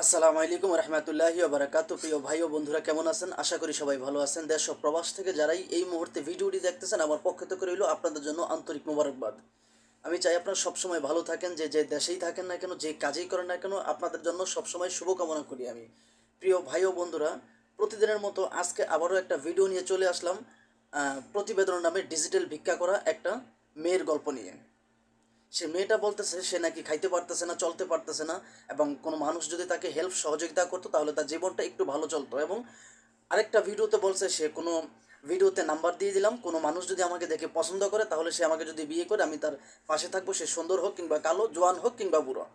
আসসালামু আলাইকুম রহমতুল্লাহি বারাকাতু। প্রিয় ভাই ও বন্ধুরা কেমন আছেন? আশা করি সবাই ভালো আছেন। দেশ ও প্রবাস থেকে যারাই এই মুহূর্তে ভিডিওটি দেখতেছেন আমার পক্ষ থেকে রইল আপনাদের জন্য আন্তরিক মোবারকবাদ। আমি চাই আপনারা সবসময় ভালো থাকেন, যে দেশেই থাকেন না কেন, যে কাজেই করেন না কেন, আপনাদের জন্য সবসময় শুভকামনা করি আমি। প্রিয় ভাই ও বন্ধুরা, প্রতিদিনের মতো আজকে আবারও একটা ভিডিও নিয়ে চলে আসলাম প্রতিবেদন নামে ডিজিটাল ভিক্ষা করা একটা মেয়ের গল্প নিয়ে। সে মেয়েটা বলতেছে সে নাকি খাইতে পারতেছে না, চলতে পারতেছে না, এবং কোনো মানুষ যদি তাকে হেল্প সহযোগিতা করতো তাহলে তার জীবনটা একটু ভালো চলতো। এবং আরেকটা ভিডিওতে বলছে সে কোনো ভিডিওতে নাম্বার দিয়ে দিলাম, কোনো মানুষ যদি আমাকে দেখে পছন্দ করে তাহলে সে আমাকে যদি বিয়ে করে আমি তার পাশে থাকবো, সে সুন্দর হোক কিংবা কালো, জোয়ান হোক কিংবা বুড়ো।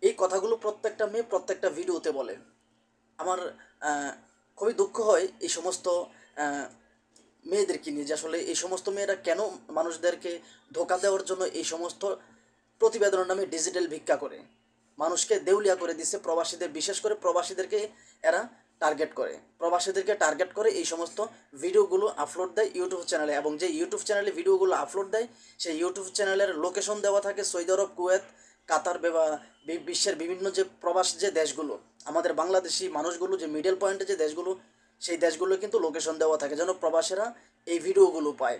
এই কথাগুলো প্রত্যেকটা মেয়ে প্রত্যেকটা ভিডিওতে বলে। আমার খুবই দুঃখ হয় এই সমস্ত মেয়েদেরকে নিয়ে, যে আসলে এই সমস্ত মেয়েরা কেন মানুষদেরকে ধোঁকা দেওয়ার জন্য এই সমস্ত প্রতিবেদনের নামে ডিজিটাল ভিক্ষা করে মানুষকে দেউলিয়া করে দিচ্ছে। প্রবাসীদের, বিশেষ করে প্রবাসীদেরকে এরা টার্গেট করে, প্রবাসীদেরকে টার্গেট করে এই সমস্ত ভিডিওগুলো আপলোড দেয় ইউটিউব চ্যানেলে। এবং যে ইউটিউব চ্যানেলে ভিডিওগুলো আপলোড দেয় সেই ইউটিউব চ্যানেলের লোকেশন দেওয়া থাকে সৌদি আরব, কুয়েত, কাতার, বিশ্বের বিভিন্ন যে প্রবাস যে দেশগুলো, আমাদের বাংলাদেশি মানুষগুলো যে মিডল পয়েন্টে যে দেশগুলো, সেই দেশগুলো কিন্তু লোকেশন দেওয়া থাকে যেন প্রবাসীরা এই ভিডিওগুলো পায়।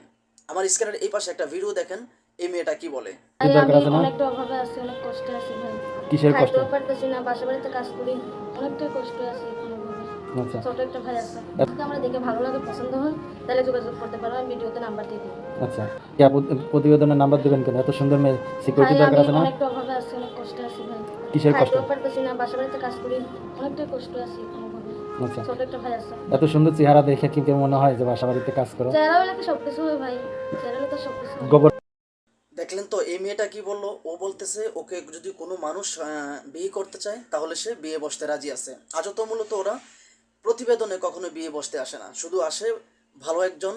আমার স্ক্রিনের এই পাশে একটা ভিডিও দেখেন, এই মেয়েটা কি বলে। কি দরকার আছে না? অনেকটা অভাবে আছি, অনেক কষ্টে আছি ভাই। কিসের কষ্ট? খাইতেও পারতেছি না, বাসা বাড়িতে কাজ করি, অনেকটাই কষ্টে আছি কোনোভাবে। আচ্ছা ছোট একটা ভাই আছে, যদি আমরা দেখে ভালো লাগে, পছন্দ হয়, তাহলে যোগাযোগ করতে পারো, আমি ভিডিওতে নাম্বার দিয়ে দিই। আচ্ছা, কি প্রতিবেদনের নাম্বার দেবেন কেন? এত সুন্দর মেয়ে, সিকিউরিটি ভাই দরকার আমি আছে না? অনেকটা অভাবে আছি, অনেক কষ্টে আছি ভাই। কিসের কষ্ট? খাইতেও পারতেছি না, বাসা বাড়িতে কাজ করি, অনেকটাই কষ্টে আছি কোনোভাবে। আচ্ছা, ছোট একটা ভাই আছে। এত সুন্দর চেহারা দেখে কি কেমন মনে হয় যে বাসা বাড়িতে কাজ করো? চেহারা হলে কি সবকিছু হয় ভাই? চেহারা হলে তো সবকিছু হয়। গোবর। দেখলেন তো এই মেয়েটা কি বললো? ও বলতেছে ওকে যদি কোনো মানুষ বিয়ে করতে চায় তাহলে সে বিয়ে বসতে রাজি আছে। আজও তো মূলত ওরা প্রতিবেদনে কখনো বিয়ে বসতে আসে না, শুধু আসে ভালো একজন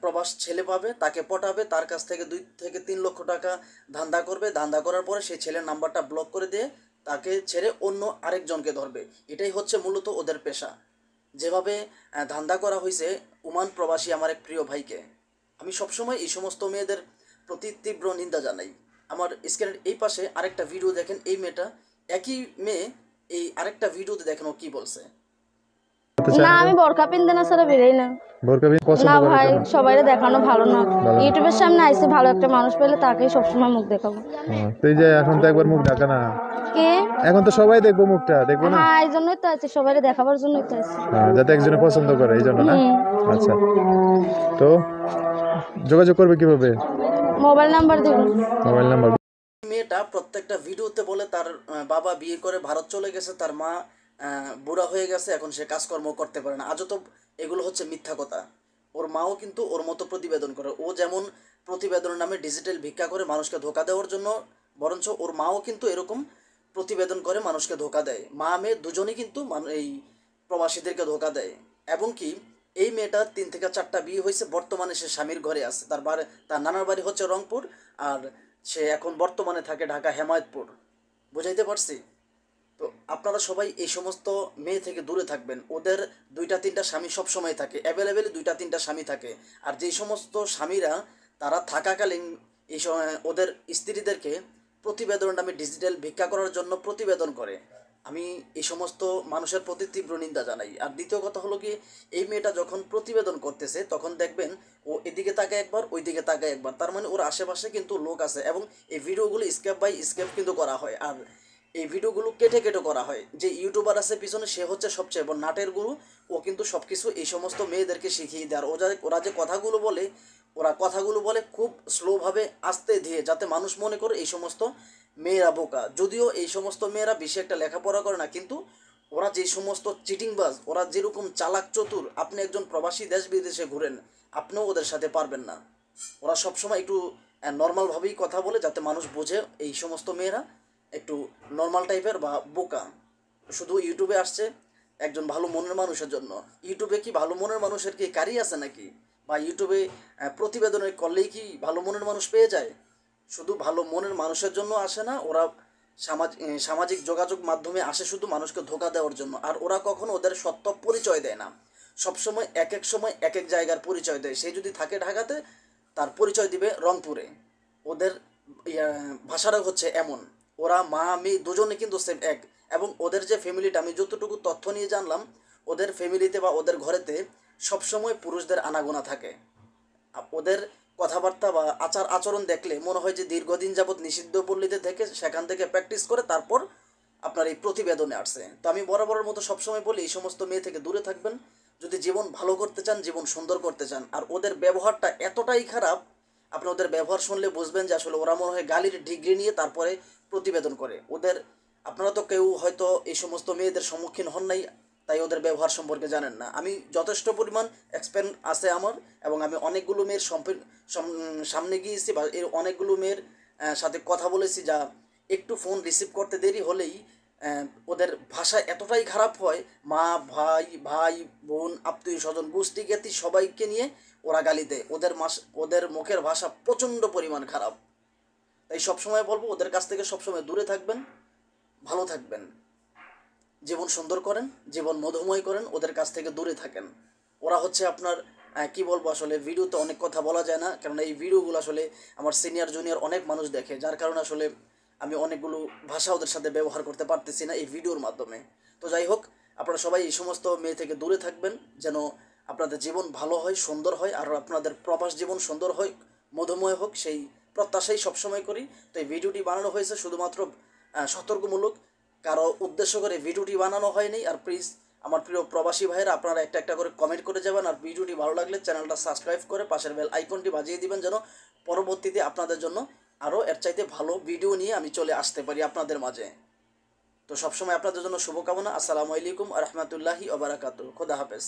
প্রবাস ছেলে পাবে, তাকে পটাবে, তার কাছ থেকে 2 থেকে 3 লক্ষ টাকা ধান্দা করবে, ধান্দা করার পরে সেই ছেলের নাম্বারটা ব্লক করে দিয়ে তাকে ছেড়ে অন্য আরেকজনকে ধরবে। এটাই হচ্ছে মূলত ওদের পেশা। যেভাবে ধান্দা করা হয়েছে ওমান প্রবাসী আমার এক প্রিয় ভাইকে, আমি সবসময় এই সমস্ত মেয়েদের প্রতি তীব্র নিন্দা জানাই। আমার স্ক্রিনের এই পাশে আরেকটা ভিডিও দেখেন, এই মেয়েটা, একই মেয়ে, এই আরেকটা ভিডিওতে দেখেন ও কি বলছে। না, আমি বোরকা পিনতে না ছাড়া বেরোই না। বোরকা পছন্দ না করে ভাই, কেন? সবাইরে দেখানো ভালো না। ভালো না। ইউটিউবের সামনে আইসে, ভালো একটা মানুষ পেলে তাকেই সবসময় মুখ দেখাবো। তুই যে এখন তো একবার মুখ ঢাকা না, কে? এখন তো সবাই দেখবো মুখটা, দেখবো না? হ্যাঁ, এই জন্যই তো আছে, সবাইরে দেখাবার জন্যই তো আছে। যাতে একজনে পছন্দ করে এই জন্য না? হুম। আচ্ছা, তো যোগাযোগ করবে কিভাবে? মোবাইল নাম্বার দিব। Mobile number? মেয়েটা প্রত্যেকটা ভিডিওতে বলে তার বাবা বিয়ে করে ভারত চলে গেছে, তার মা বুড়া হয়ে গেছে, এখন সে কাজকর্ম করতে পারে না। আজও তো এগুলো হচ্ছে মিথ্যা কথা। ওর মাও কিন্তু ওর মতো প্রতিবেদন করে, ও যেমন প্রতিবেদনের নামে ডিজিটাল ভিক্ষা করে মানুষকে ধোকা দেওয়ার জন্য, বরঞ্চ ওর মাও কিন্তু এরকম প্রতিবেদন করে মানুষকে ধোকা দেয়। মা মেয়ে দুজনেই কিন্তু এই প্রবাসীদেরকে ধোকা দেয়। এবং কি এই মেয়েটার 3 থেকে 4টা বিয়ে হয়েছে, বর্তমানে সে স্বামীর ঘরে আছে। তার নানার বাড়ি হচ্ছে রংপুর, আর সে এখন বর্তমানে থাকে ঢাকা হেমায়তপুর। বুঝাইতে পারছি? তো আপনারা সবাই এই সমস্ত মেয়ে থেকে দূরে থাকবেন। ওদের 2-3টা স্বামী সব সময় থাকে, অ্যাভেলেবেল 2-3টা স্বামী থাকে। আর যেই সমস্ত স্বামীরা তারা থাকাকালীন এই সময় ওদের স্ত্রীদেরকে প্রতিবেদনের নামে ডিজিটাল ভিক্ষা করার জন্য প্রতিবেদন করে, আমি এই সমস্ত মানুষের প্রতি তীব্র নিন্দা জানাই। আর দ্বিতীয় কথা হলো কি, এই মেয়েটা যখন প্রতিবেদন করতেছে তখন দেখবেন ও এদিকে তাকায় একবার, ওই দিকে তাকায় একবার, তার মানে ওর আশেপাশে কিন্তু লোক আছে। এবং এই ভিডিওগুলো স্কেপ বাই স্কেপ কিন্তু করা হয়, আর এই ভিডিওগুলো কেটে কেটে করা হয়। যে ইউটিউবার আছে পিছনে, সে হচ্ছে সবচেয়ে বড় নাটের গুরু। ও কিন্তু সব কিছু এই সমস্ত মেয়েদেরকে শিখিয়ে দেয়। আর ওরা যে কথাগুলো বলে, ওরা কথাগুলো বলে খুব স্লোভাবে, আস্তে ধীরে, যাতে মানুষ মনে করে এই সমস্ত মেয়েরা বোকা। যদিও এই সমস্ত মেয়েরা বেশি একটা লেখাপড়া করে না, কিন্তু ওরা যে সমস্ত চিটিংবাজ, ওরা যেরকম চালাক চতুর, আপনি একজন প্রবাসী দেশ বিদেশে ঘুরেন, আপনিও ওদের সাথে পারবেন না। ওরা সবসময় একটু নর্মালভাবেই কথা বলে, যাতে মানুষ বোঝে এই সমস্ত মেয়েরা একটু নর্মাল টাইপের বা বোকা। শুধু ইউটিউবে আসছে একজন ভালো মনের মানুষের জন্য। ইউটিউবে কি ভালো মনের মানুষের কি কারি আছে নাকি? বা ইউটিউবে প্রতিবেদনের করলেই কি ভালো মনের মানুষ পেয়ে যায়? শুধু ভালো মনের মানুষের জন্য আসে না ওরা, সামাজিক যোগাযোগ মাধ্যমে আসে শুধু মানুষকে ধোকা দেওয়ার জন্য। আর ওরা কখনো ওদের সত্য পরিচয় দেয় না, সবসময় এক এক সময় এক এক জায়গার পরিচয় দেয়। সে যদি থাকে ঢাকাতে, তার পরিচয় দিবে রংপুরে। ওদের ভাষাটা হচ্ছে এমন, ওরা মা মেয়ে দুজনে কিন্তু সেম এক। এবং ওদের যে ফ্যামিলিটা, আমি যতটুকু তথ্য নিয়ে জানলাম, ওদের ফ্যামিলিতে বা ওদের ঘরেতে সবসময় পুরুষদের আনাগোনা থাকে। ওদের কথাবার্তা বা আচার আচরণ দেখলে মনে হয় যে দীর্ঘদিন যাবৎ নিষিদ্ধ পল্লীতে থেকে সেখান থেকে প্র্যাকটিস করে তারপর আপনার এই প্রতিবেদনে আসছে। তো আমি বরাবরের মতো সবসময় বলি, এই সমস্ত মেয়ে থেকে দূরে থাকবেন যদি জীবন ভালো করতে চান, জীবন সুন্দর করতে চান। আর ওদের ব্যবহারটা এতটাই খারাপ, আপনি ওদের ব্যবহার শুনলে বুঝবেন যে আসলে ওরা মনে হয় গালির ডিগ্রি নিয়ে তারপরে প্রতিবেদন করে। ওদের, আপনারা তো কেউ হয়তো এই সমস্ত মেয়েদের সম্মুখীন হন নাই, তাই ওদের ব্যবহার সম্পর্কে জানেন না। আমি যথেষ্ট পরিমাণ এক্সপেরিয়েন্স আছে আমার, এবং আমি অনেকগুলো মেয়ের সামনে গিয়েছি বা এর অনেকগুলো মেয়ের সাথে কথা বলেছি, যা একটু ফোন রিসিভ করতে দেরি হলেই ওদের ভাষা এতটাই খারাপ হয়, মা ভাই বোন আত্মীয় স্বজন গোষ্ঠী জ্ঞাতি সবাইকে নিয়ে ওরা গালি দেয়। ওদের মুখের ভাষা প্রচণ্ড পরিমাণ খারাপ। তাই সবসময় বলবো, ওদের কাছ থেকে সবসময় দূরে থাকবেন, ভালো থাকবেন, জীবন সুন্দর করেন, জীবন মধুময় করেন, ওদের কাছ থেকে দূরে থাকেন। ওরা হচ্ছে আপনার কি বলবো, আসলে ভিডিওতে অনেক কথা বলা যায় না, কারণ এই ভিডিওগুলো আসলে আমার সিনিয়র জুনিয়র অনেক মানুষ দেখে, যার কারণে আসলে আমি অনেকগুলো ভাষা ওদের সাথে ব্যবহার করতে পারতেছি না এই ভিডিওর মাধ্যমে। তো যাই হোক, আপনারা সবাই এই সমস্ত মেয়ে থেকে দূরে থাকবেন, যেন আপনাদের জীবন ভালো হয়, সুন্দর হয়, আর আপনাদের প্রবাস জীবন সুন্দর হয়, মধুময় হোক, সেই প্রত্যাশাই সবসময় করি। তো এই ভিডিওটি বানানো হয়েছে শুধুমাত্র সতর্কমূলক, কারো উদ্দেশ্য করে ভিডিওটি বানানো হয়নি। আর প্লিজ আমার প্রিয় প্রবাসী ভাইয়েরা, আপনারা একটা একটা করে কমেন্ট করে যাবেন, আর ভিডিওটি ভালো লাগলে চ্যানেলটা সাবস্ক্রাইব করে পাশের বেল আইকনটি বাজিয়ে দিবেন, যেন পরবর্তীতে আপনাদের জন্য আরও এর চাইতে ভালো ভিডিও নিয়ে আমি চলে আসতে পারি আপনাদের মাঝে। তো সবসময় আপনাদের জন্য শুভকামনা। আসসালামু আলাইকুম আ রহমতুল্লাহি ওয়া বারাকাতুহু। খোদা হাফেজ।